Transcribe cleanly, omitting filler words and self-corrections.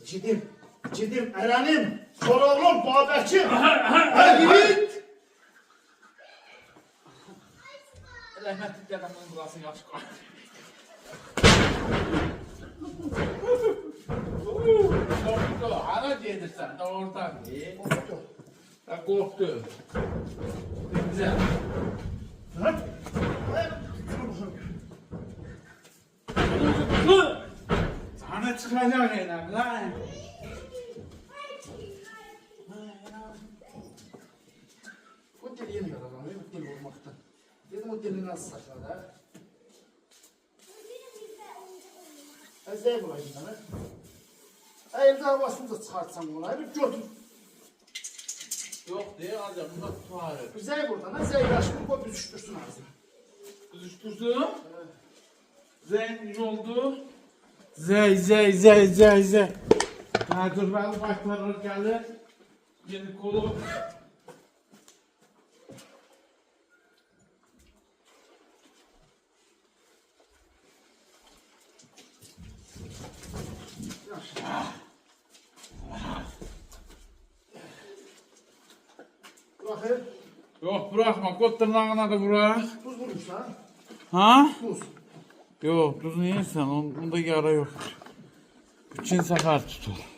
Cidim, Eren'im, Koroğlum, Babetçim. Yiğit. Rahmetli dedemden burası yaxşı qoy. Korktu, hara gedirsən, doğrudan. Da korktu. Güzel. Sana çıkacak eylem lan. Bu deli yeni yaralanıyor, bu deli olmaktan. Dedim o deli nasıl saçmadı ha? Zeyb olayım bana. Evde havasını da çıkartsam ona, bir götür. Yok diye alacağım, bunda tutarı. Zeyb oradan ha, Zeyb aşkını koy büzüştürsün ağzını. Kızıştırsın. Zen oldu. Zey. Ha dur ben başlarına gelir. Yeni kolu. Bırakın. Yok bırakma, kot tırnağına da bırak. Tuz vurmuş lan. Ha? Tuz. Yok, tuz yersen onda yara yok. Bütün sefer tutur.